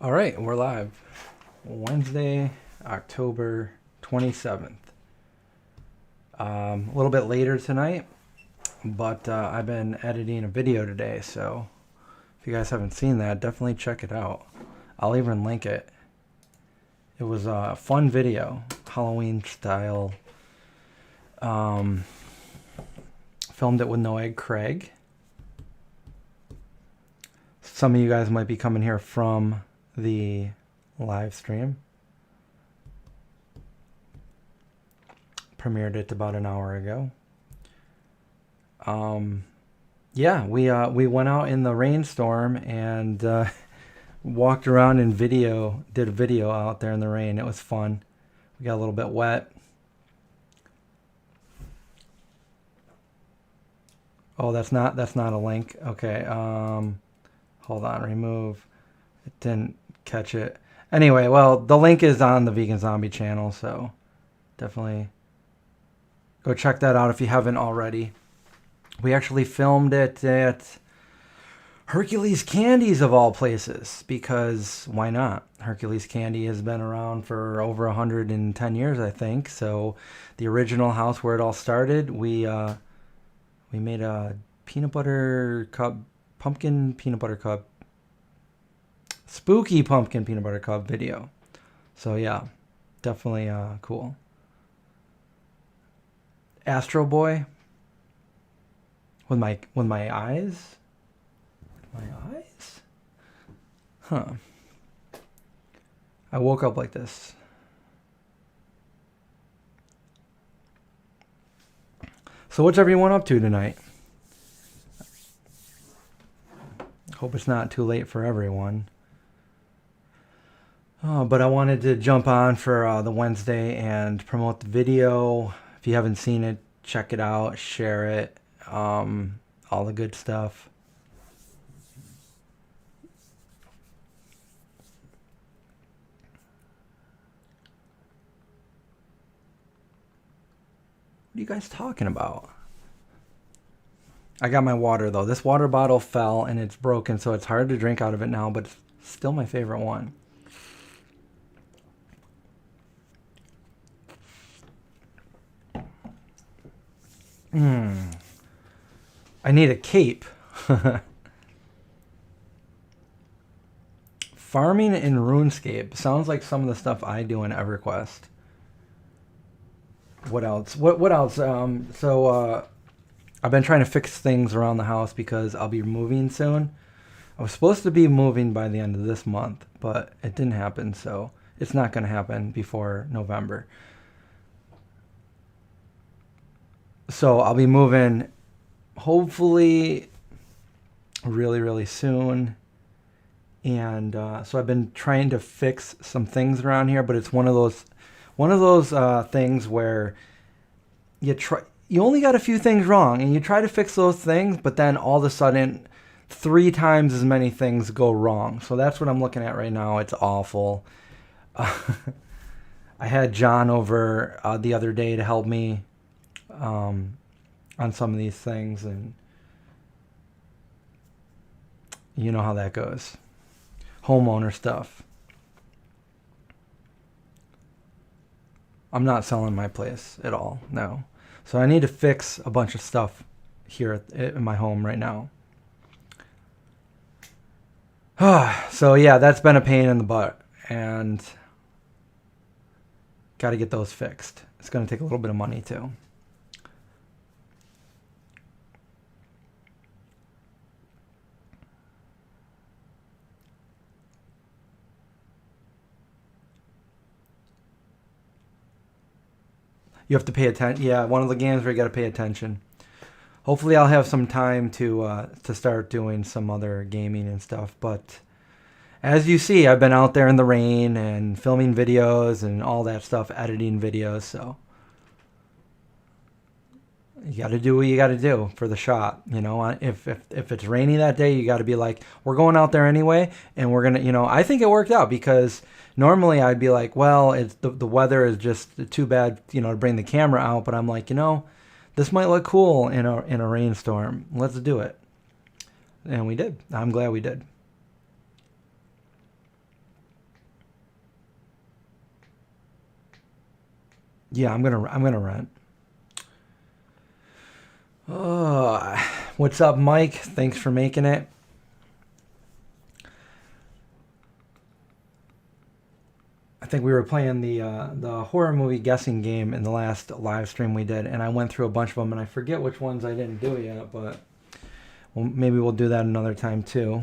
All right, we're live. Wednesday, October 27th. A little bit later tonight, but I've been editing a video today, so if you guys haven't seen that, definitely check it out. I'll even link it. It was a fun video, Halloween style. Filmed it with No Egg Craig. Some of you guys might be coming here from the live stream. Premiered it about an hour ago. Yeah, we went out in the rainstorm and walked around and did a video out there in the rain. It was fun. We got a little bit wet. Oh, that's not a link. Okay. Hold on, remove. It didn't catch it. Anyway, well, the link is on the Vegan Zombie channel, so definitely go check that out if you haven't already. We actually filmed it at Hercules Candies of all places, because why not? Hercules Candy has been around for over 110 years, I think. So the original house where it all started, we made a peanut butter cup, pumpkin peanut butter cup, spooky pumpkin peanut butter cup video. So yeah, definitely cool. Astro Boy with my eyes. My eyes? Huh. I woke up like this. So what's everyone up to tonight? Hope it's not too late for everyone. But I wanted to jump on for the Wednesday and promote the video. If you haven't seen it, check it out, share it, all the good stuff. What are you guys talking about? I got my water though. This water bottle fell and it's broken, so it's hard to drink out of it now, but it's still my favorite one. I need a cape. Farming in RuneScape sounds like some of the stuff I do in EverQuest. What else? What else? I've been trying to fix things around the house because I'll be moving soon. I was supposed to be moving by the end of this month, but it didn't happen, so it's not going to happen before November. So I'll be moving hopefully really, really soon. And so I've been trying to fix some things around here, but it's one of those things where you only got a few things wrong and you try to fix those things, but then all of a sudden 3 times as many things go wrong. So that's what I'm looking at right now. It's awful. I had John over the other day to help me on some of these things, and you know how that goes. Homeowner stuff. I'm not selling my place at all, no. So I need to fix a bunch of stuff here in my home right now. So yeah, that's been a pain in the butt, and got to get those fixed. It's going to take a little bit of money too. You have to pay attention. Yeah, one of the games where you got to pay attention. Hopefully I'll have some time to start doing some other gaming and stuff. But as you see, I've been out there in the rain and filming videos and all that stuff, editing videos. So you got to do what you got to do for the shot. You know, if it's rainy that day, you got to be like, we're going out there anyway, and we're gonna. You know, I think it worked out because normally I'd be like, well, it's the weather is just too bad, you know, to bring the camera out. But I'm like, you know, this might look cool in a rainstorm. Let's do it, and we did. I'm glad we did. Yeah, I'm gonna rent. Oh, what's up, Mike? Thanks for making it. I think we were playing the horror movie guessing game in the last live stream we did, and I went through a bunch of them, and I forget which ones I didn't do yet, but well, maybe we'll do that another time too.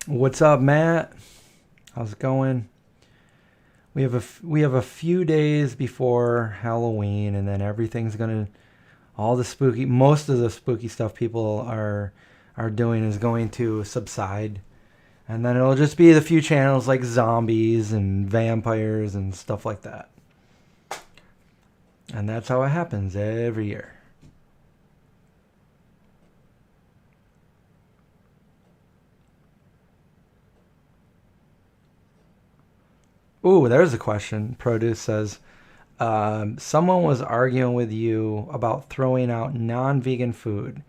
What's up, Matt? How's it going? We have a few days before Halloween, and then everything's gonna, most of the spooky stuff people are doing is going to subside, and then it'll just be the few channels like zombies and vampires and stuff like that, and that's how it happens every year. Ooh, there's a question. Produce says, someone was arguing with you about throwing out non-vegan food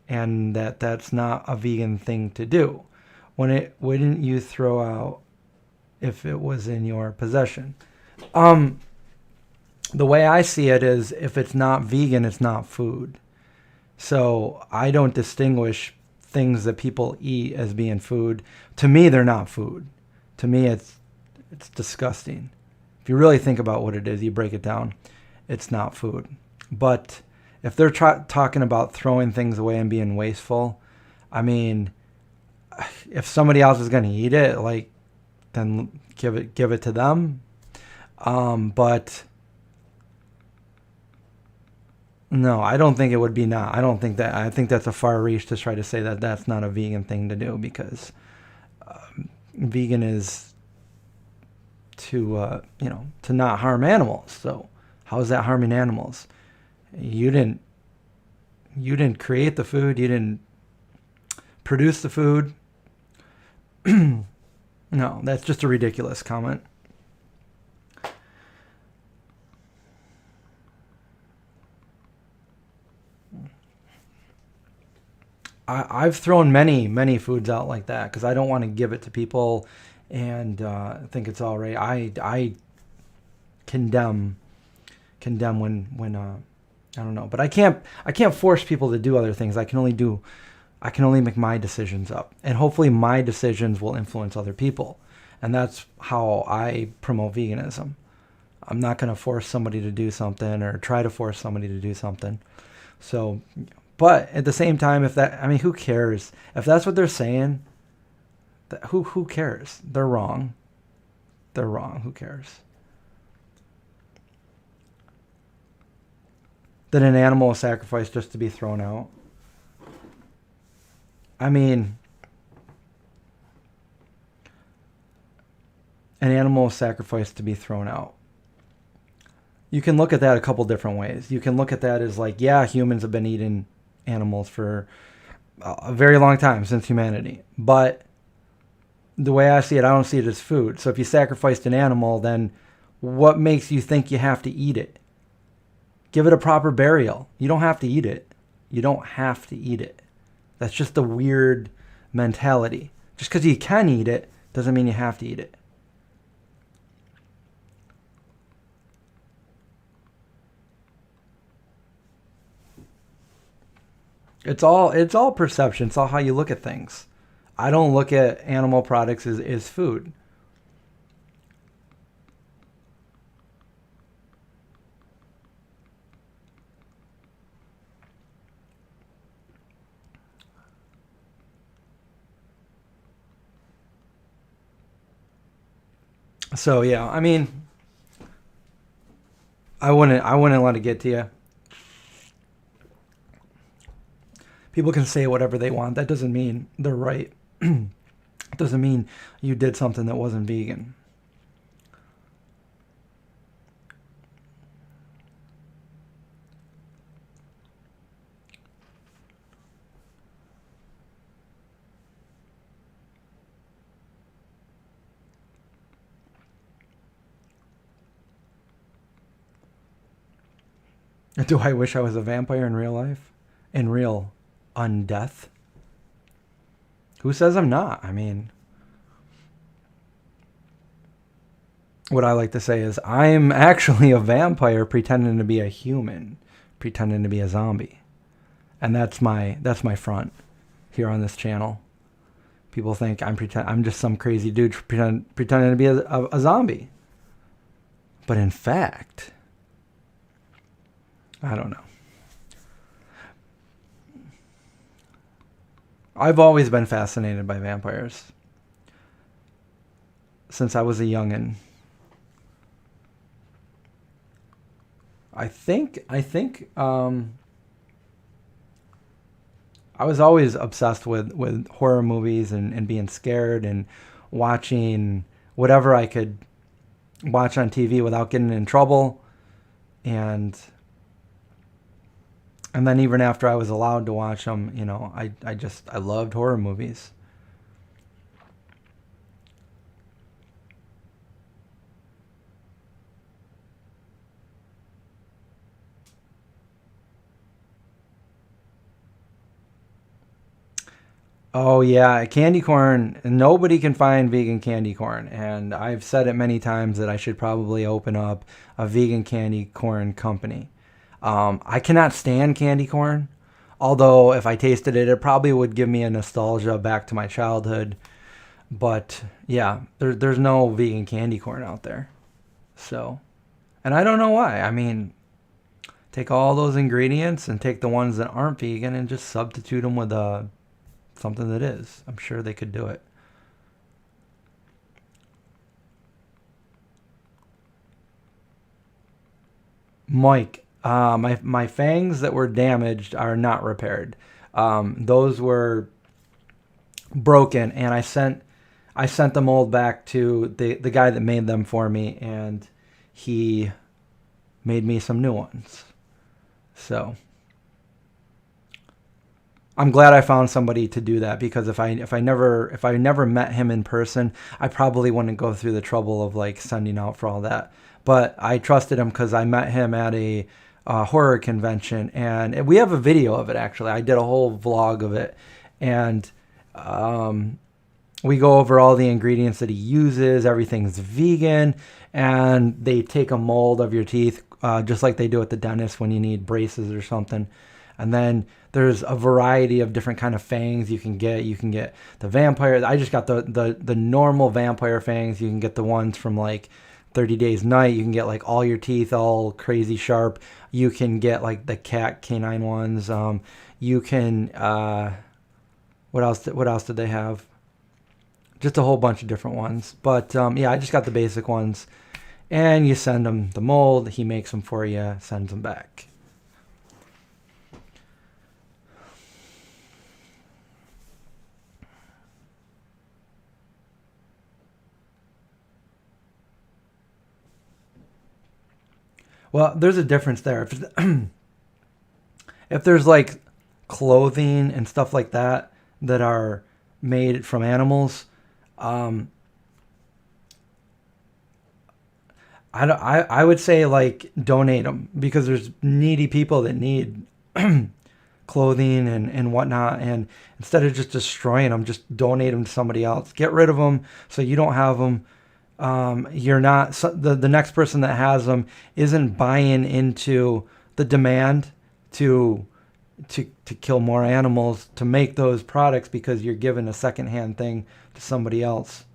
and that's not a vegan thing to do. Wouldn't you throw out if it was in your possession? The way I see it is if it's not vegan, it's not food. So I don't distinguish things that people eat as being food. To me, they're not food. To me, it's disgusting. If you really think about what it is, you break it down, it's not food. But if they're talking about throwing things away and being wasteful, I mean, if somebody else is going to eat it, like, then give it to them. But no, I don't think it would be not. I don't think that. I think that's a far reach to try to say that that's not a vegan thing to do, because vegan is to not harm animals. So how is that harming animals? You didn't create the food. You didn't produce the food. No, that's just a ridiculous comment. I've thrown many foods out like that because I don't want to give it to people and think it's all right. I condemn when I don't know, but I can't force people to do other things. I can only make my decisions up, and hopefully my decisions will influence other people, and that's how I promote veganism. I'm not going to force somebody to do something or try to force somebody to do something. So, but at the same time, who cares? If that's what they're saying, who cares? They're wrong. They're wrong. Who cares? That an animal was sacrificed just to be thrown out. I mean, an animal was sacrificed to be thrown out. You can look at that a couple different ways. You can look at that as like, yeah, humans have been eating animals for a very long time, since humanity. But the way I see it, I don't see it as food. So if you sacrificed an animal, then what makes you think you have to eat it? Give it a proper burial. You don't have to eat it. You don't have to eat it. That's just a weird mentality. Just because you can eat it doesn't mean you have to eat it. It's all perception. It's all how you look at things. I don't look at animal products as food. So yeah, I mean, I wouldn't let it get to you. People can say whatever they want. That doesn't mean they're right. It doesn't mean you did something that wasn't vegan. Do I wish I was a vampire in real life? In real undeath? Who says I'm not? I mean, what I like to say is I'm actually a vampire pretending to be a human, pretending to be a zombie. And that's my front here on this channel. People think I'm just some crazy dude pretending to be a zombie. But in fact, I don't know. I've always been fascinated by vampires since I was a youngin'. I think I was always obsessed with horror movies and being scared and watching whatever I could watch on TV without getting in trouble. And then even after I was allowed to watch them, you know, I loved horror movies. Oh yeah, candy corn. Nobody can find vegan candy corn, and I've said it many times that I should probably open up a vegan candy corn company. I cannot stand candy corn, although if I tasted it, it probably would give me a nostalgia back to my childhood. But yeah, there's no vegan candy corn out there. So, and I don't know why. I mean, take all those ingredients and take the ones that aren't vegan and just substitute them with something that is. I'm sure they could do it. Mike, my fangs that were damaged are not repaired. Those were broken, and I sent the mold back to the guy that made them for me, and he made me some new ones. So I'm glad I found somebody to do that, because if I never met him in person, I probably wouldn't go through the trouble of like sending out for all that. But I trusted him because I met him at a horror convention, and we have a video of it actually. I did a whole vlog of it, and we go over all the ingredients that he uses. Everything's vegan, and they take a mold of your teeth, just like they do at the dentist when you need braces or something. And then there's a variety of different kind of fangs you can get. You can get the vampire. I just got the normal vampire fangs. You can get the ones from like 30 Days Night. You can get like all your teeth all crazy sharp. You can get like the cat canine ones. You can what else did they have? Just a whole bunch of different ones. But yeah, I just got the basic ones. And you send him the mold. He makes them for you, sends them back. Well, there's a difference there. If there's like clothing and stuff like that that are made from animals, I would say like donate them, because there's needy people that need clothing and whatnot, and instead of just destroying them, just donate them to somebody else. Get rid of them so you don't have them. You're not the next person that has them isn't buying into the demand to kill more animals to make those products, because you're giving a secondhand thing to somebody else.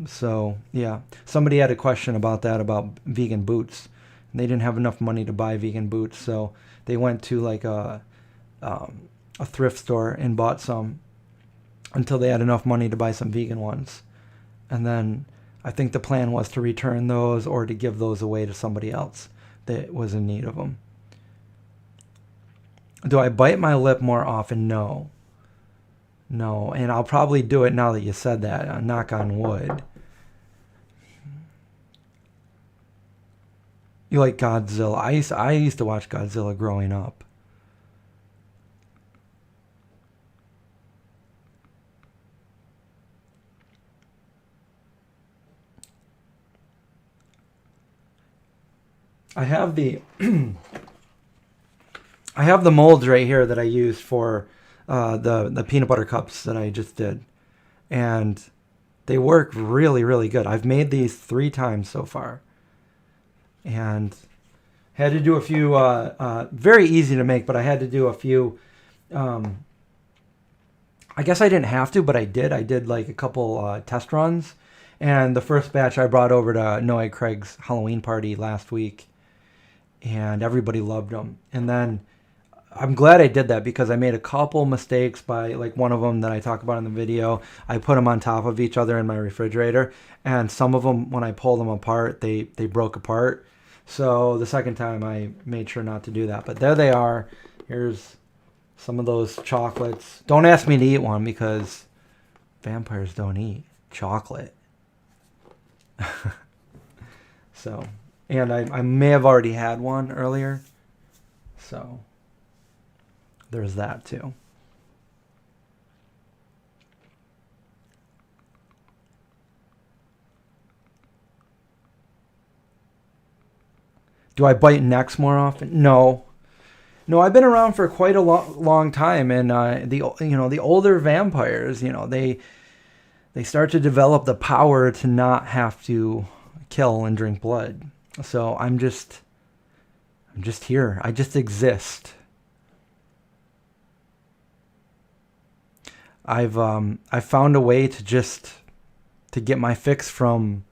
So yeah, somebody had a question about that, about vegan boots. They didn't have enough money to buy vegan boots, so they went to like a thrift store and bought some until they had enough money to buy some vegan ones. And then I think the plan was to return those or to give those away to somebody else that was in need of them. Do I bite my lip more often? No. No, and I'll probably do it now that you said that. Knock on wood. You like Godzilla? I used to watch Godzilla growing up. I have the I have the molds right here that I used for the peanut butter cups that I just did, and They work really, really good. I've made these 3 times so far. And had to do a few, very easy to make, but I had to do a few, I guess I didn't have to, but I did. I did like a couple test runs. And the first batch I brought over to Noah Craig's Halloween party last week. And everybody loved them. And then I'm glad I did that because I made a couple mistakes by, like, one of them that I talk about in the video. I put them on top of each other in my refrigerator. And some of them, when I pulled them apart, they broke apart. So the second time I made sure not to do that. But there they are. Here's some of those chocolates. Don't ask me to eat one because vampires don't eat chocolate. So, and I may have already had one earlier. So there's that too. Do I bite necks more often? No. No, I've been around for quite a long time, and the older vampires, they start to develop the power to not have to kill and drink blood. So I'm just here. I just exist. I've found a way to get my fix from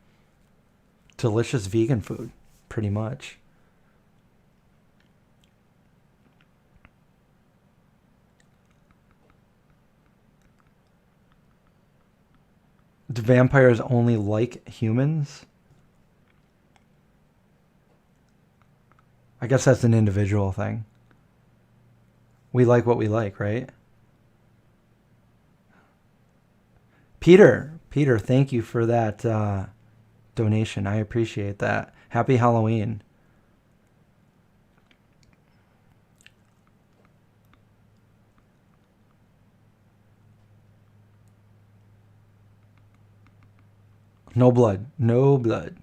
delicious vegan food, pretty much. Do vampires only like humans? I guess that's an individual thing. We like what we like, right? Peter, thank you for that donation. I appreciate that. Happy Halloween. No blood. No blood.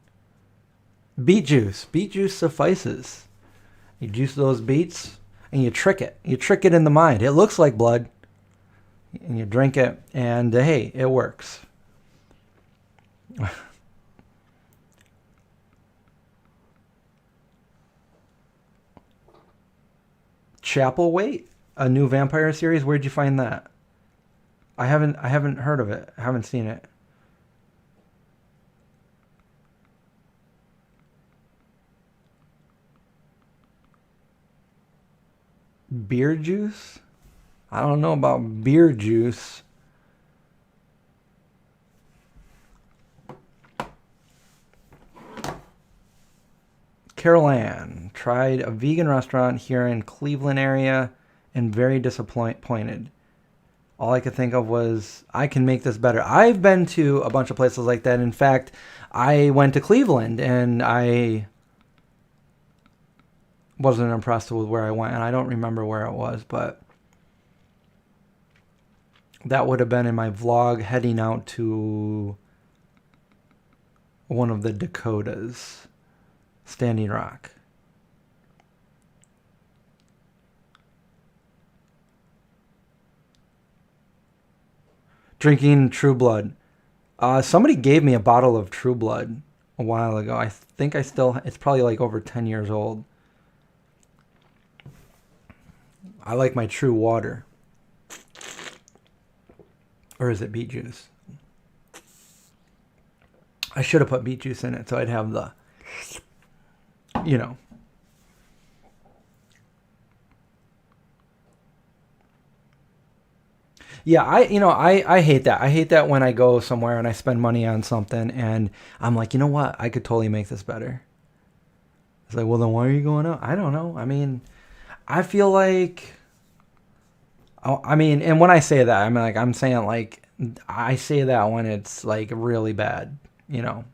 Beet juice. Beet juice suffices. You juice those beets and you trick it. You trick it in the mind. It looks like blood. And you drink it and hey, it works. Chapel Wait, a new vampire series. Where'd you find that? I haven't heard of it. I haven't seen it. Beer juice? I don't know about beer juice. Carol Ann tried a vegan restaurant here in Cleveland area and very disappointed. All I could think of was, I can make this better. I've been to a bunch of places like that. In fact, I went to Cleveland and I wasn't impressed with where I went, and I don't remember where it was, but that would have been in my vlog heading out to one of the Dakotas, Standing Rock. Drinking True Blood. Somebody gave me a bottle of True Blood a while ago. I think it's probably like over 10 years old. I like my True Water. Or is it beet juice? I should have put beet juice in it so I'd have the, Yeah, I hate that. I hate that when I go somewhere and I spend money on something and I'm like, you know what? I could totally make this better. It's like, well, then why are you going out? I don't know. I mean, I feel like, and when I say that, I'm saying like, I say that when it's like really bad, If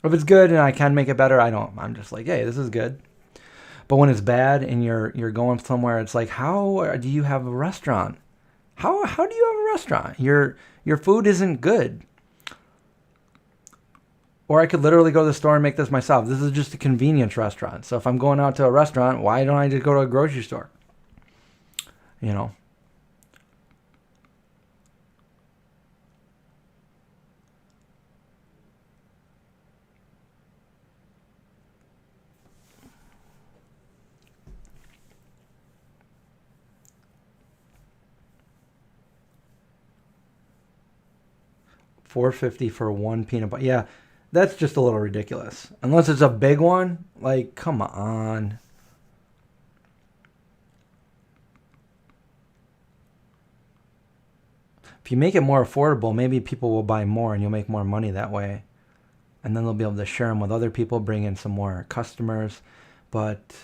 it's good and I can make it better, I'm just like, hey, this is good. But when it's bad and you're going somewhere, it's like, how do you have a restaurant? How do you have a restaurant? Your food isn't good. Or I could literally go to the store and make this myself. This is just a convenience restaurant. So if I'm going out to a restaurant, why don't I just go to a grocery store? $4.50 for one peanut butter. Yeah, that's just a little ridiculous. Unless it's a big one. Like, come on. If you make it more affordable, maybe people will buy more and you'll make more money that way. And then they'll be able to share them with other people, bring in some more customers. But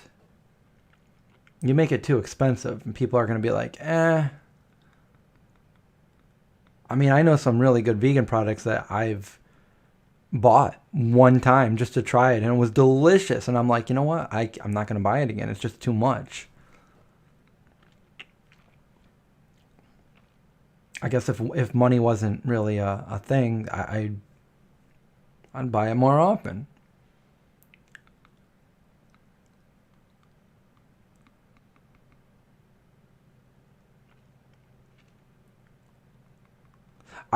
you make it too expensive and people are going to be like, eh. I mean, I know some really good vegan products that I've bought one time just to try it, and it was delicious. And I'm like, you know what? I'm not going to buy it again. It's just too much. I guess if money wasn't really a thing, I'd buy it more often.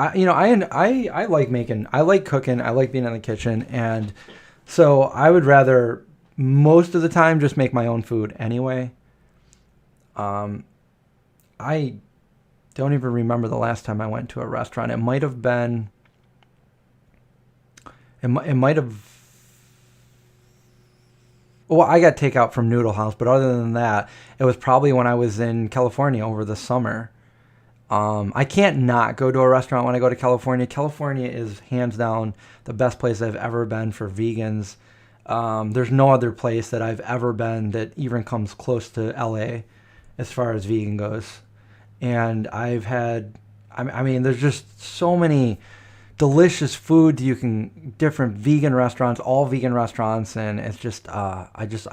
I like cooking, I like being in the kitchen, and so I would rather most of the time just make my own food anyway. I don't even remember the last time I went to a restaurant. It might have been, it might have, well, I got takeout from Noodle House, but other than that, it was probably when I was in California over the summer. I can't not go to a restaurant when I go to California. California is hands down the best place I've ever been for vegans. There's no other place that I've ever been that even comes close to LA as far as vegan goes. And I've had, I mean, there's just so many delicious food different vegan restaurants, all vegan restaurants. And it's just, I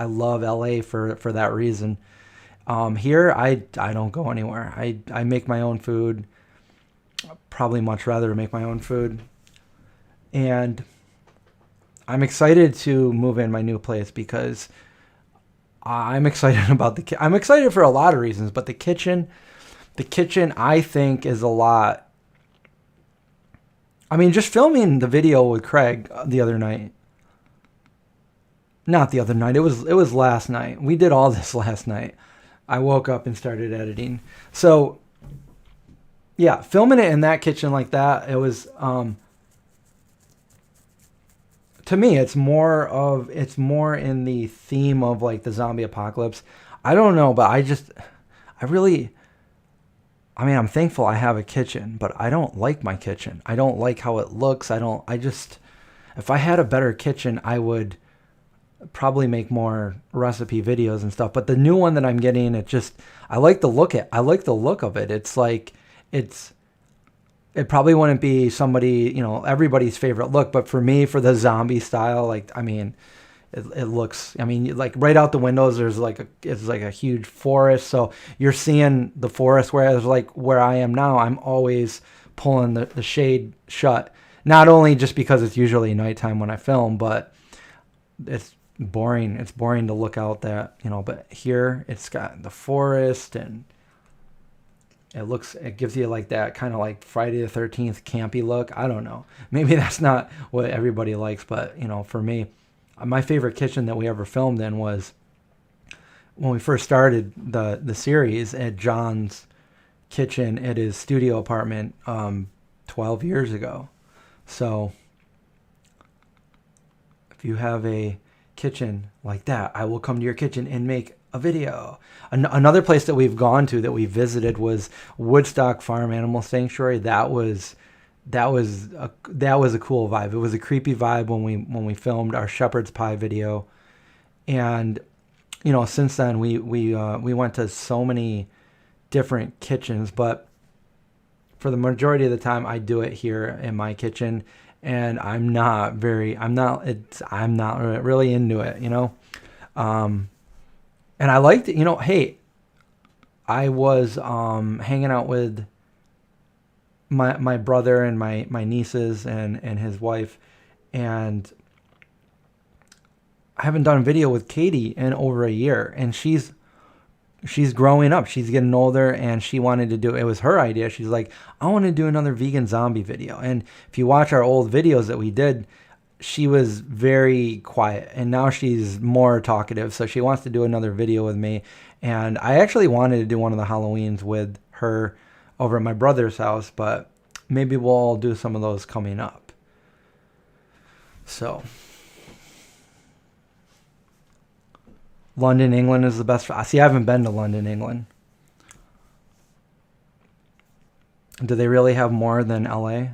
love LA for that reason. Here, I don't go anywhere. I make my own food. Probably much rather make my own food. And I'm excited to move in my new place because I'm excited about I'm excited for a lot of reasons, but the kitchen I think is a lot. I mean, just filming the video with Craig the other night. Not the other night. It was last night. We did all this last night. I woke up and started editing. So, yeah, filming it in that kitchen like that, it was, to me, it's more in the theme of like the zombie apocalypse. I don't know, but I'm thankful I have a kitchen, but I don't like my kitchen. I don't like how it looks. If I had a better kitchen, I would probably make more recipe videos and stuff. But the new one that I'm getting, I like the look of it. It's like, it probably wouldn't be everybody's favorite look, but for me, for the zombie style, like, I mean, it looks, I mean, like right out the windows, it's like a huge forest. So you're seeing the forest, whereas like where I am now, I'm always pulling the shade shut. Not only just because it's usually nighttime when I film, but it's boring. It's boring to look out that, but here it's got the forest and it gives you like that kind of like Friday the 13th campy look. I don't know. Maybe that's not what everybody likes, but for me, my favorite kitchen that we ever filmed in was when we first started the series at John's kitchen at his studio apartment 12 years ago. So if you have a kitchen like that, I will come to your kitchen and make a video. Another place that we've gone to that we visited was Woodstock Farm Animal Sanctuary. That was a cool vibe. It was a creepy vibe when we filmed our shepherd's pie video, and since then we went to so many different kitchens, but for the majority of the time I do it here in my kitchen. And I'm not really into it, and I liked it, hey, I was, hanging out with my brother and my nieces and his wife, and I haven't done a video with Katie in over a year, and she's growing up. She's getting older, and she wanted to do, it was her idea. She's like, I want to do another vegan zombie video. And if you watch our old videos that we did, she was very quiet, and now she's more talkative. So she wants to do another video with me. And I actually wanted to do one of the Halloweens with her over at my brother's house, but maybe we'll do some of those coming up. So London, England is the best. See, I haven't been to London, England. Do they really have more than LA?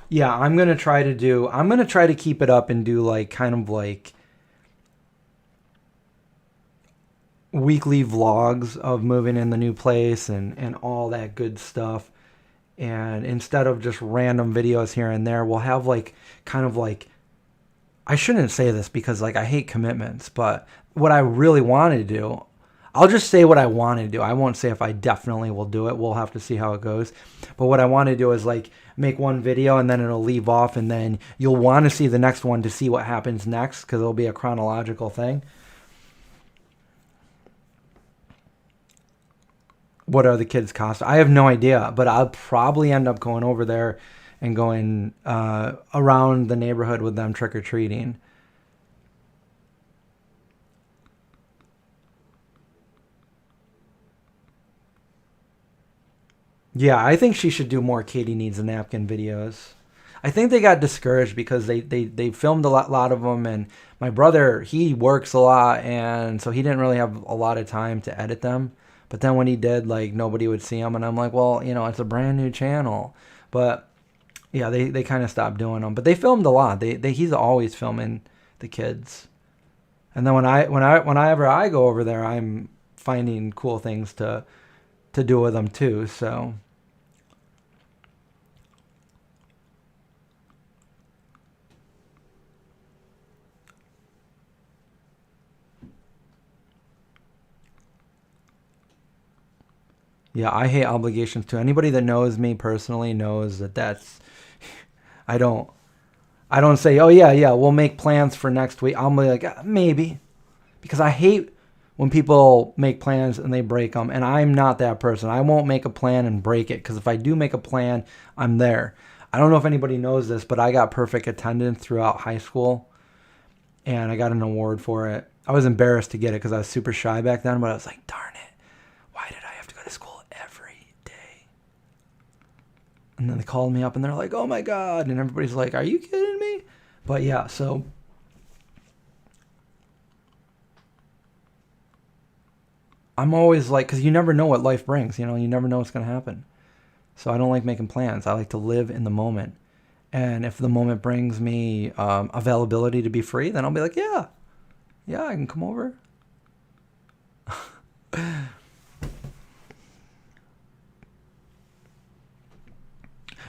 Yeah, I'm going to try to keep it up and do like kind of like weekly vlogs of moving in the new place and all that good stuff. And instead of just random videos here and there, we'll have like kind of like, I shouldn't say this because like I hate commitments, but what I really want to do, I'll just say what I want to do. I won't say if I definitely will do it. We'll have to see how it goes. But what I want to do is like make one video and then it'll leave off, and then you'll want to see the next one to see what happens next, because it'll be a chronological thing. What are the kids' costumes? I have no idea, but I'll probably end up going over there and going around the neighborhood with them trick-or-treating. Yeah, I think she should do more Katie Needs a Napkin videos. I think they got discouraged because they filmed a lot of them, and my brother, he works a lot, and so he didn't really have a lot of time to edit them. But then when he did, like, nobody would see them, and I'm like, well, it's a brand new channel. But yeah, they kind of stopped doing them. But they filmed a lot. He's always filming the kids. And then whenever I go over there, I'm finding cool things to do with them too. So yeah, I hate obligations too. Anybody that knows me personally knows that's I don't say, oh yeah, we'll make plans for next week. I'm like, maybe, because I hate when people make plans and they break them, and I'm not that person. I won't make a plan and break it, because if I do make a plan, I'm there. I don't know if anybody knows this, but I got perfect attendance throughout high school, and I got an award for it. I was embarrassed to get it because I was super shy back then, but I was like, darn it, why did I have to go to school every day? And then they called me up and they're like, oh my God. And everybody's like, are you kidding me? But yeah, so I'm always like, because you never know what life brings, you never know what's going to happen. So I don't like making plans. I like to live in the moment. And if the moment brings me availability to be free, then I'll be like, yeah, I can come over.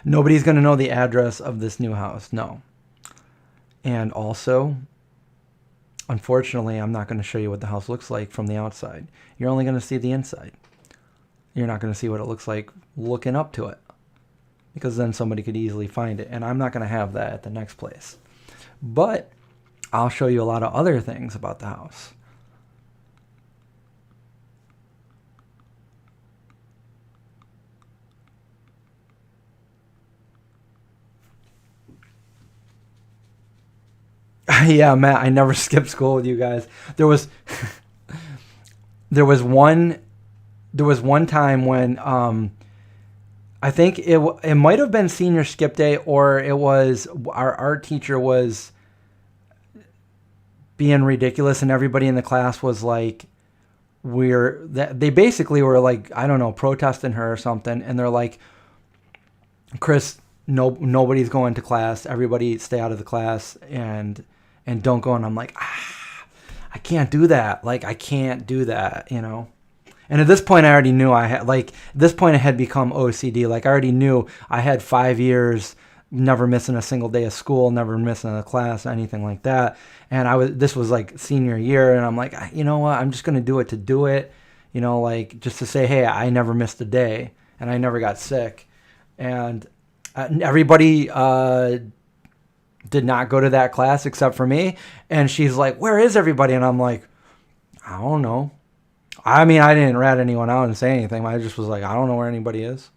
Nobody's going to know the address of this new house. No. And also, unfortunately, I'm not going to show you what the house looks like from the outside. You're only going to see the inside. You're not going to see what it looks like looking up to it, because then somebody could easily find it. And I'm not going to have that at the next place. But I'll show you a lot of other things about the house. Yeah, Matt, I never skipped school with you guys. There was one time when I think it might have been senior skip day, or it was our art teacher was being ridiculous, and everybody in the class was like, they basically were like, I don't know, protesting her or something, and they're like, Chris, nobody's going to class, everybody stay out of the class and don't go. And I'm like, I can't do that. Like, I can't do that, And at this point, I already knew at this point it had become OCD. Like, I already knew I had 5 years, never missing a single day of school, never missing a class, anything like that. And this was like senior year, and I'm like, you know what? I'm just going to do it to do it, like just to say, hey, I never missed a day and I never got sick. And everybody did not go to that class except for me. And she's like, where is everybody? And I'm like, I don't know. I mean, I didn't rat anyone out and say anything. I just was like, I don't know where anybody is.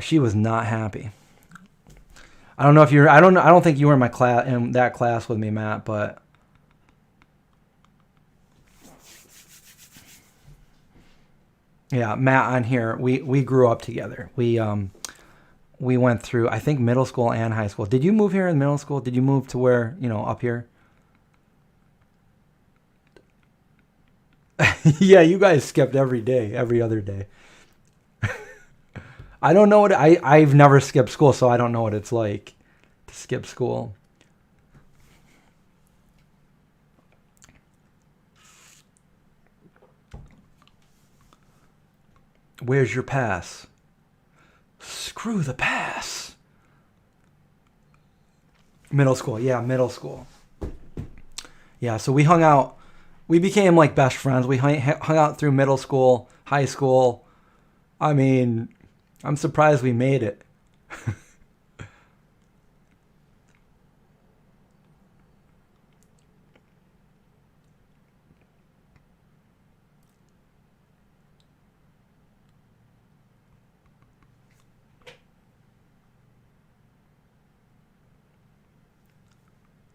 She was not happy. I don't know if you're. I don't think you were in my class, in that class with me, Matt. But yeah, Matt on here. We grew up together. We went through, I think, middle school and high school. Did you move here in middle school? Did you move to where, up here? Yeah, you guys skipped every day, every other day. I don't know I've never skipped school, so I don't know what it's like to skip school. Where's your pass? Screw the pass. Middle school, yeah, middle school. Yeah, so we hung out. We became like best friends. We hung out through middle school, high school. I mean, I'm surprised we made it.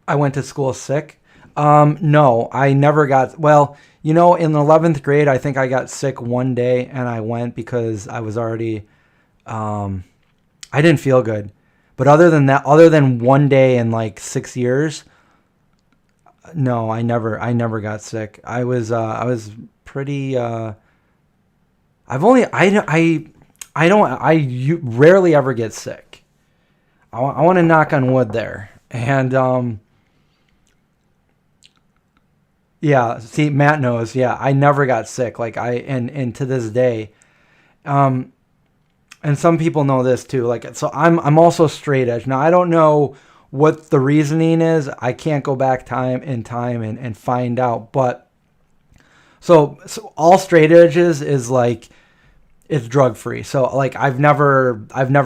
I went to school sick. No, I never got, well, in 11th grade, I think I got sick one day and I went because I was already, I didn't feel good. But other than that, other than one day in like 6 years, no, I never got sick. I was pretty, I rarely ever get sick. I want to knock on wood there. And, yeah, see, Matt knows. Yeah, I never got sick. Like and to this day, and some people know this too. Like, so I'm also straight edge. Now I don't know what the reasoning is. I can't go back in time and find out. But so all straight edges is like it's drug free. So like I've never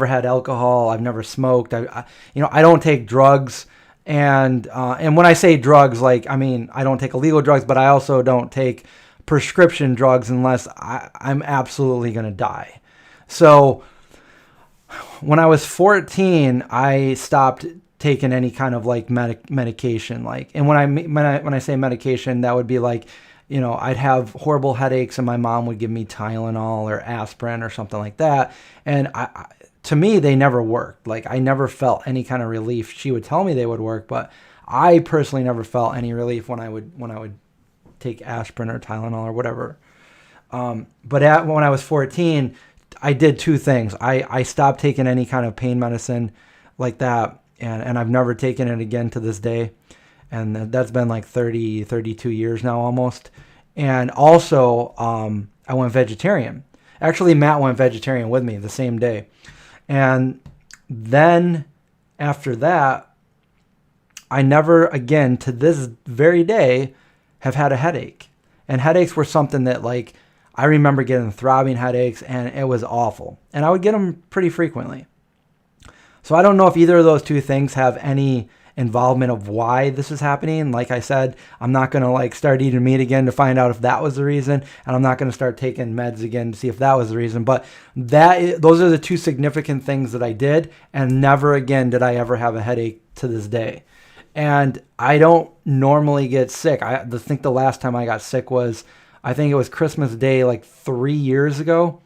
had alcohol. I've never smoked. I don't take drugs. And when I say drugs, like, I mean, I don't take illegal drugs, but I also don't take prescription drugs unless I'm absolutely going to die. So when I was 14, I stopped taking any kind of like medication. Like, and when I say medication, that would be like, I'd have horrible headaches and my mom would give me Tylenol or aspirin or something like that. And to me, they never worked. Like, I never felt any kind of relief. She would tell me they would work, but I personally never felt any relief when I would take aspirin or Tylenol or whatever. But when I was 14, I did two things. I stopped taking any kind of pain medicine like that, and I've never taken it again to this day. And that's been like 32 years now almost. And also, I went vegetarian. Actually, Matt went vegetarian with me the same day. And then after that, I never again to this very day have had a headache. And headaches were something that, like, I remember getting throbbing headaches and it was awful. And I would get them pretty frequently. So I don't know if either of those two things have any involvement of why this is happening. Like I said, I'm not going to like start eating meat again to find out if that was the reason, and I'm not going to start taking meds again to see if that was the reason. But those are the two significant things that I did, and never again did I ever have a headache to this day. And I don't normally get sick. I think the last time I got sick was, I think it was Christmas Day like 3 years ago.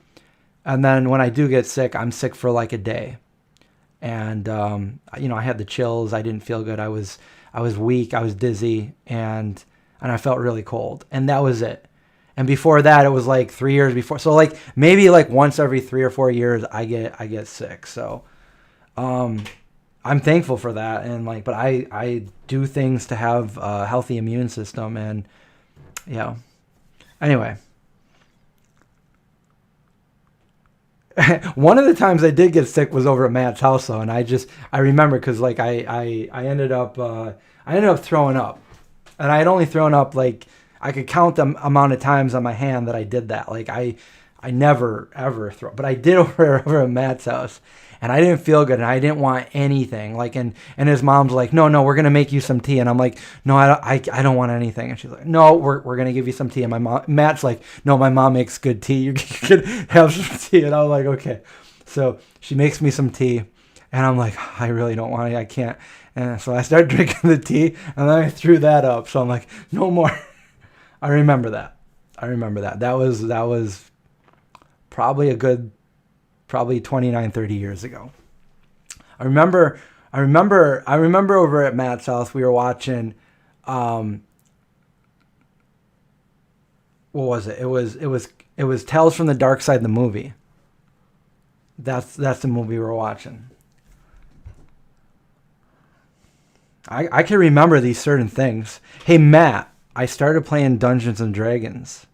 And then when I do get sick, I'm sick for like a day. And, I had the chills. I didn't feel good. I was weak. I was dizzy, and I felt really cold, and that was it. And before that, it was like 3 years before. So like maybe like once every 3 or 4 years, I get sick. So, I'm thankful for that. And like, but I do things to have a healthy immune system, and yeah. Anyway. One of the times I did get sick was over at Matt's house, though, and I remember because like I ended up throwing up, and I had only thrown up like I could count the amount of times on my hand that I did that. Like I I never ever throw, but I did over at Matt's house, and I didn't feel good, and I didn't want anything. Like, and his mom's like, no, we're gonna make you some tea, and I'm like, no, I don't want anything, and she's like, no, we're gonna give you some tea, and Matt's like, no, my mom makes good tea, you can have some tea, and I was like, okay, so she makes me some tea, and I'm like, I really don't want it, I can't, and so I start drinking the tea, and then I threw that up, so I'm like, no more. I remember that. That was probably 29, 30 years ago. I remember over at Matt's house, we were watching, what was it? It was Tales from the Dark Side, the movie. That's the movie we were watching. I can remember these certain things. Hey, Matt, I started playing Dungeons and Dragons.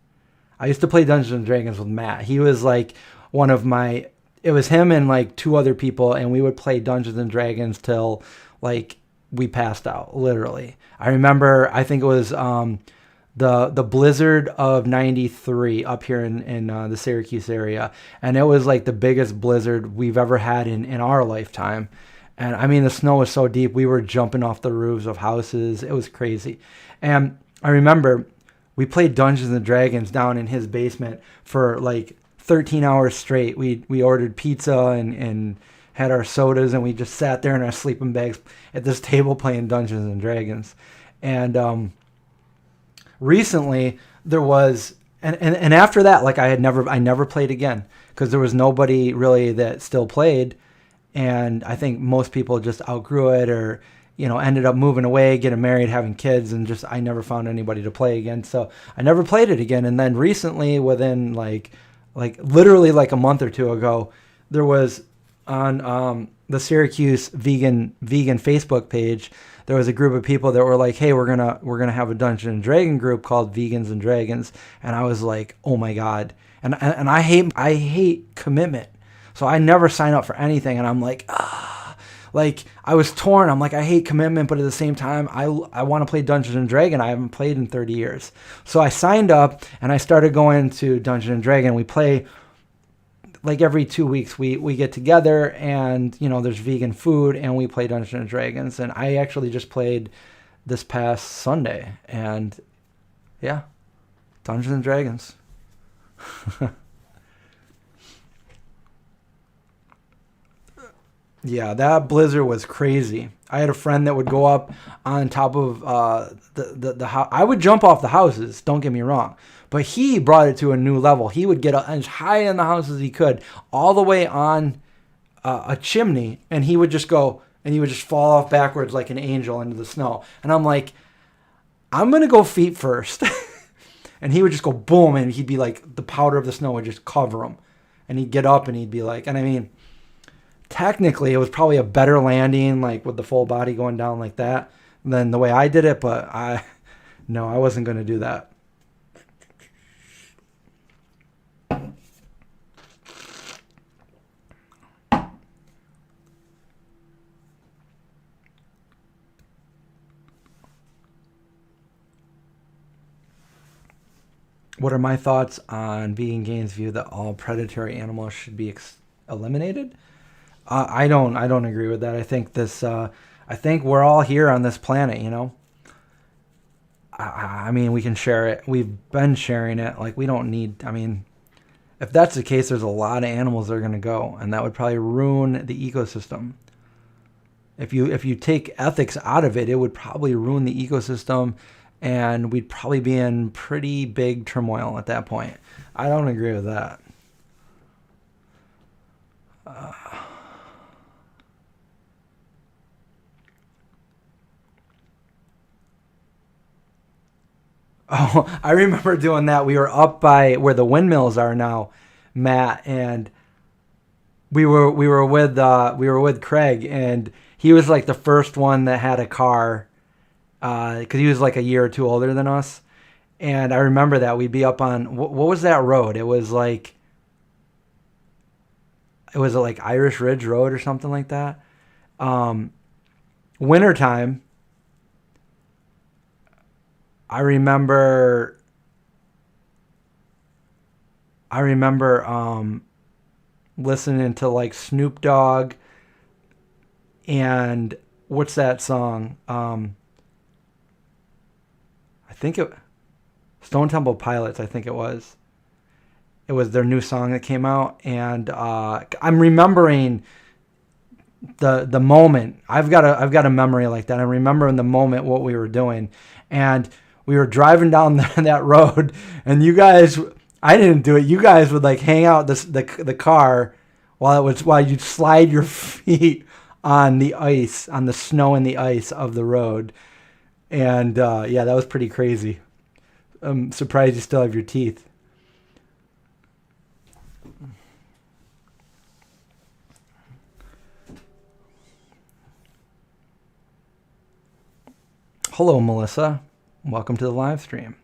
I used to play Dungeons and Dragons with Matt. He was like one of my, it was him and like two other people, and we would play Dungeons and Dragons till like we passed out, literally. I remember, I think it was the blizzard of 93 up here in the Syracuse area, and it was like the biggest blizzard we've ever had in our lifetime. And I mean, the snow was so deep, we were jumping off the roofs of houses. It was crazy. And I remember we played Dungeons and Dragons down in his basement for like 13 hours straight. We ordered pizza and had our sodas, and we just sat there in our sleeping bags at this table playing Dungeons and Dragons. And recently there was, and after that, like I never played again because there was nobody really that still played. And I think most people just outgrew it, or ended up moving away, getting married, having kids, and just I never found anybody to play again. So I never played it again. And then recently, within like literally like a month or two ago, there was on the Syracuse vegan Facebook page, there was a group of people that were like, hey, we're gonna have a Dungeons and Dragon group called Vegans and Dragons. And I was like, oh my God. And I hate commitment. So I never sign up for anything, and I'm like, like I was torn. I'm like, I hate commitment, but at the same time, I want to play Dungeons and Dragons. I haven't played in 30 years. So I signed up, and I started going to Dungeons and Dragons. We play like every 2 weeks. We get together, and there's vegan food, and we play Dungeons and Dragons. And I actually just played this past Sunday, and yeah, Dungeons and Dragons. Yeah, that blizzard was crazy. I had a friend that would go up on top of the house. I would jump off the houses, don't get me wrong. But he brought it to a new level. He would get as high in the house as he could, all the way on a chimney, and he would just go, and he would just fall off backwards like an angel into the snow. And I'm like, I'm going to go feet first. And he would just go boom, and he'd be like, the powder of the snow would just cover him. And he'd get up, and he'd be like, and I mean, technically, it was probably a better landing, like with the full body going down like that, than the way I did it. But I wasn't going to do that. What are my thoughts on Vegan Gains' view that all predatory animals should be eliminated? I don't agree with that. I think I think we're all here on this planet, I mean, we can share it. We've been sharing it. Like, we don't need, I mean, if that's the case, there's a lot of animals that are going to go, and that would probably ruin the ecosystem. If you take ethics out of it, it would probably ruin the ecosystem, and we'd probably be in pretty big turmoil at that point. I don't agree with that. Oh, I remember doing that. We were up by where the windmills are now, Matt, and we were with Craig, and he was like the first one that had a car, because he was like a year or two older than us. And I remember that we'd be up on what was that road? It was like Irish Ridge Road or something like that. Wintertime. I remember I remember listening to like Snoop Dogg and what's that song? I think it Stone Temple Pilots. I think it was. It was their new song that came out, and I'm remembering the moment. I've got a memory like that. I remember in the moment what we were doing, and we were driving down that road, and you guys, I didn't do it. You guys would like hang out the car while you'd slide your feet on the ice, on the snow and the ice of the road, and yeah, that was pretty crazy. I'm surprised you still have your teeth. Hello, Melissa. Welcome to the live stream.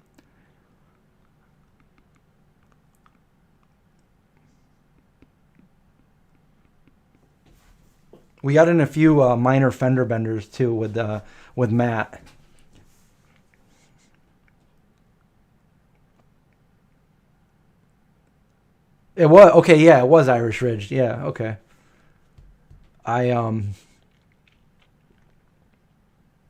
We got in a few minor fender benders too with Matt. It was okay. Yeah, it was Irish Ridge. Yeah, okay. I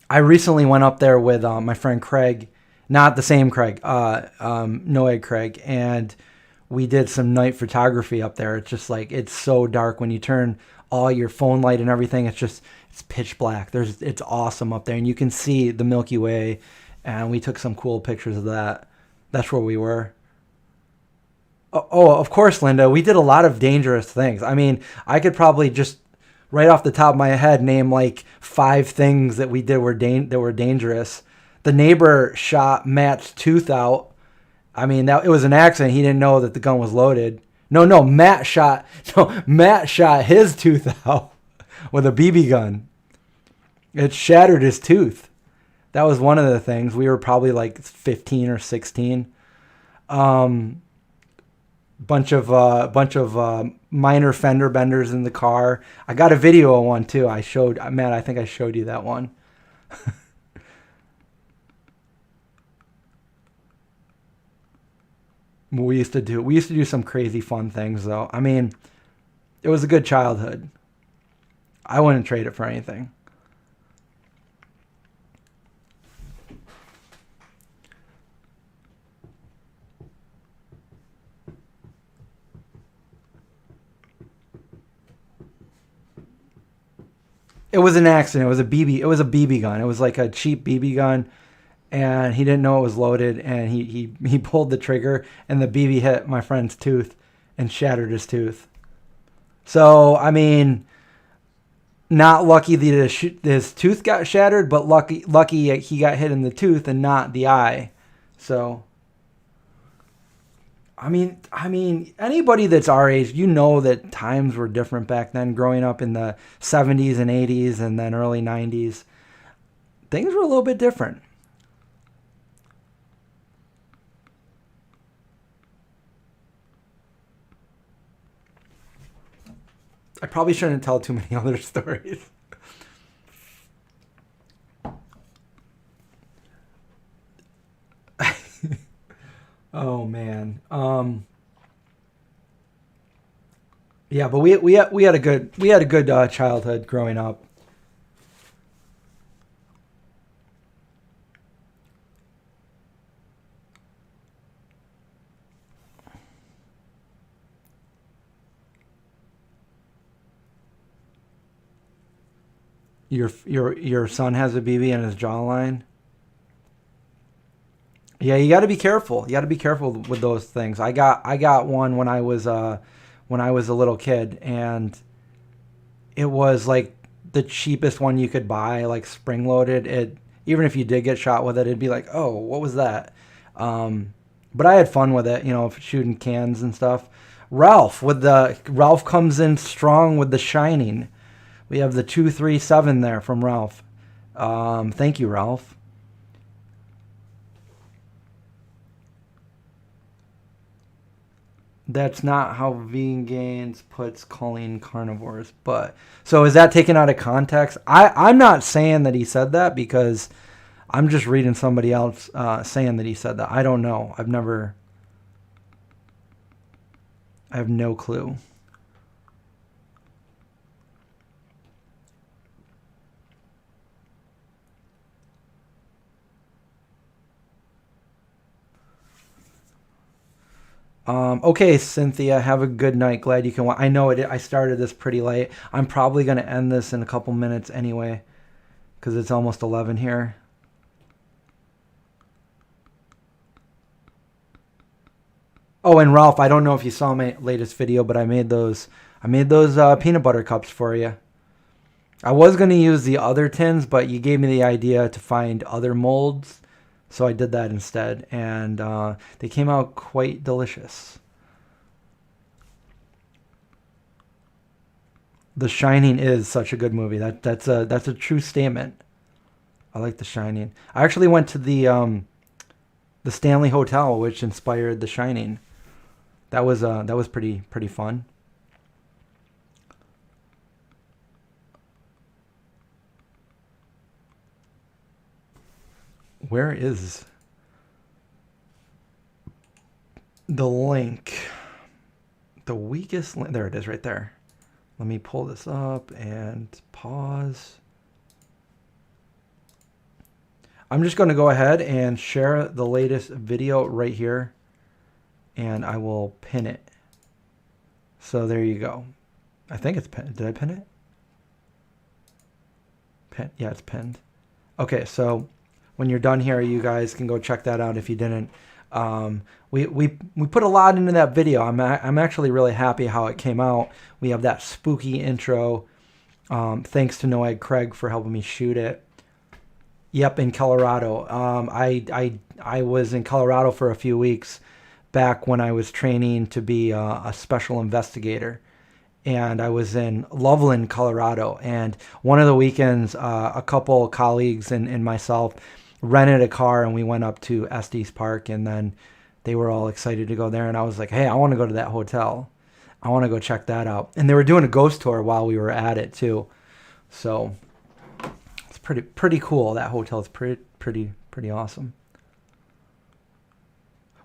I recently went up there with my friend Craig, not the same Craig, Noed Craig, and we did some night photography up there. It's just like it's so dark when you turn all your phone light and everything. It's pitch black. It's awesome up there, and you can see the Milky Way. And we took some cool pictures of that. That's where we were. Oh, of course, Linda. We did a lot of dangerous things. I mean, I could probably just right off the top of my head name like 5 things that we did that were dangerous. The neighbor shot Matt's tooth out. I mean, it was an accident. He didn't know that the gun was loaded. No, Matt shot his tooth out with a BB gun. It shattered his tooth. That was one of the things. We were probably like 15 or 16. Bunch of minor fender benders in the car. I got a video of one too. I showed Matt. I think I showed you that one. We used to do some crazy fun things though. I mean, it was a good childhood. I wouldn't trade it for anything. It was an accident. It was a BB. It was a BB gun. It was like a cheap BB gun, and he didn't know it was loaded. And he pulled the trigger, and the BB hit my friend's tooth, and shattered his tooth. So I mean, not lucky that his tooth got shattered, but lucky he got hit in the tooth and not the eye. So. I mean, anybody that's our age, you know that times were different back then. Growing up in the 70s and 80s and then early 90s, things were a little bit different. I probably shouldn't tell too many other stories. Oh man. Yeah, but we had a good childhood growing up. Your son has a BB in his jawline. Yeah, you got to be careful. You got to be careful with those things. I got one when I was a little kid, and it was like the cheapest one you could buy, like spring loaded. It even if you did get shot with it, it'd be like, oh, what was that? But I had fun with it, shooting cans and stuff. Ralph comes in strong with the Shining. We have the 237 there from Ralph. Thank you, Ralph. That's not how Vegan Gains puts calling carnivores. But so is that taken out of context? I'm not saying that he said that because I'm just reading somebody else saying that he said that. I don't know. I've never. I have no clue. Okay, Cynthia, have a good night. Glad you can watch. I know it. I started this pretty late. I'm probably going to end this in a couple minutes anyway, because it's almost 11 here. Oh, and Ralph, I don't know if you saw my latest video, but I made those peanut butter cups for you. I was going to use the other tins, but you gave me the idea to find other molds, so I did that instead, and they came out quite delicious. The Shining is such a good movie. That's a true statement. I like The Shining. I actually went to the Stanley Hotel, which inspired The Shining. That was pretty fun. Where is the link? The weakest link. There it is, right there. Let me pull this up and pause. I'm just going to go ahead and share the latest video right here, and I will pin it. So there you go. I think it's pinned. Did I pin it? Yeah, it's pinned. Okay, so when you're done here, you guys can go check that out if you didn't. We put a lot into that video. I'm actually really happy how it came out. We have that spooky intro. Thanks to Noed Craig for helping me shoot it. Yep, in Colorado. I was in Colorado for a few weeks back when I was training to be a special investigator. And I was in Loveland, Colorado. And one of the weekends, a couple colleagues and myself rented a car, and we went up to Estes Park, and then they were all excited to go there. And I was like, hey, I want to go to that hotel. I want to go check that out. And they were doing a ghost tour while we were at it too. So it's pretty cool. That hotel is pretty awesome.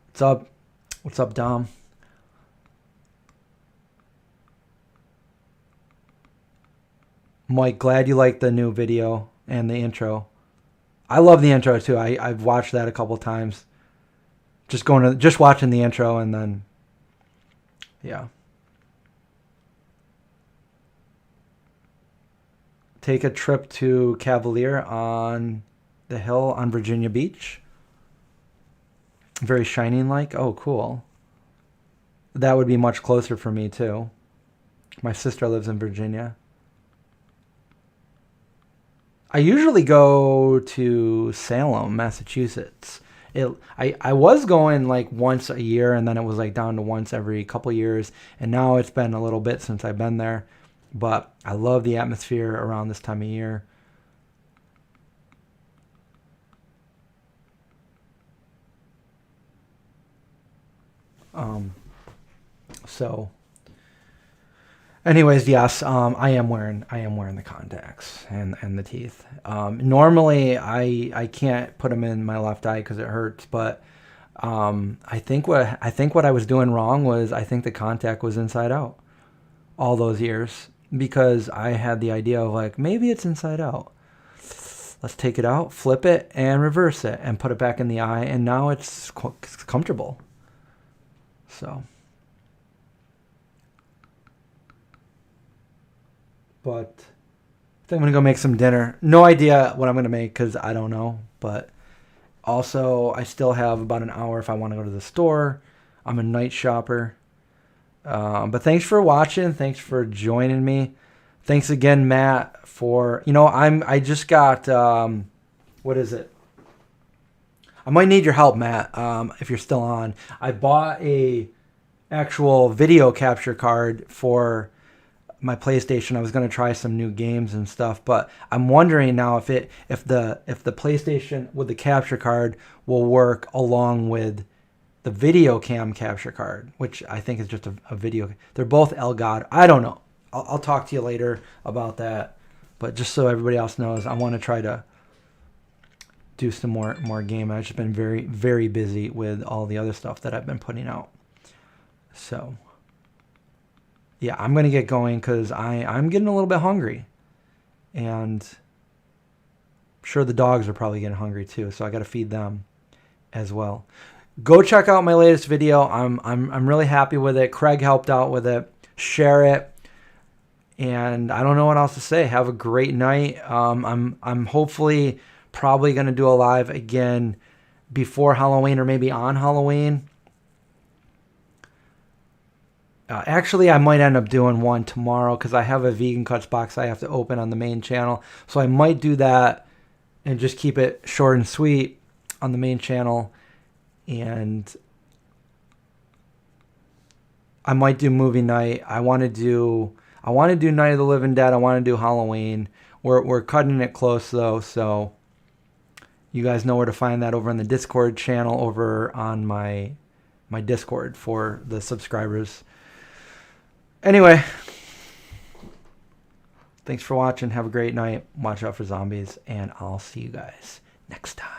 What's up? What's up, Dom? Mike, glad you liked the new video and the intro. I love the intro too. I've watched that a couple times. Just watching the intro, and then yeah. Take a trip to Cavalier on the hill on Virginia Beach. Very Shining like. Oh, cool. That would be much closer for me too. My sister lives in Virginia. I usually go to Salem, Massachusetts. I was going like once a year, and then it was like down to once every couple years, and now it's been a little bit since I've been there. But I love the atmosphere around this time of year. So anyways, yes, I am wearing the contacts and the teeth. Normally I can't put them in my left eye because it hurts, but I think what I was doing wrong was I think the contact was inside out all those years, because I had the idea of like, maybe it's inside out. Let's take it out, flip it, and reverse it, and put it back in the eye, and now it's comfortable. So. But I think I'm going to go make some dinner. No idea what I'm going to make because I don't know. But also, I still have about an hour if I want to go to the store. I'm a night shopper. But thanks for watching. Thanks for joining me. Thanks again, Matt, for, I just got, what is it? I might need your help, Matt, if you're still on. I bought a actual video capture card for my PlayStation. I was going to try some new games and stuff, but I'm wondering now if the PlayStation with the capture card will work along with the video cam capture card, which I think is just a video. They're both Elgato. I don't know. I'll talk to you later about that. But just so everybody else knows, I want to try to do some more game. I've just been very, very busy with all the other stuff that I've been putting out. So yeah, I'm going to get going because I'm getting a little bit hungry. And I'm sure the dogs are probably getting hungry too, so I got to feed them as well. Go check out my latest video. I'm really happy with it. Craig helped out with it. Share it. And I don't know what else to say. Have a great night. I'm hopefully probably going to do a live again before Halloween or maybe on Halloween. Actually, I might end up doing one tomorrow because I have a vegan cuts box I have to open on the main channel. So I might do that and just keep it short and sweet on the main channel. And I might do movie night. I want to do Night of the Living Dead. I want to do Halloween. We're cutting it close though, so you guys know where to find that over on the Discord channel, over on my Discord for the subscribers. Anyway, thanks for watching. Have a great night. Watch out for zombies, and I'll see you guys next time.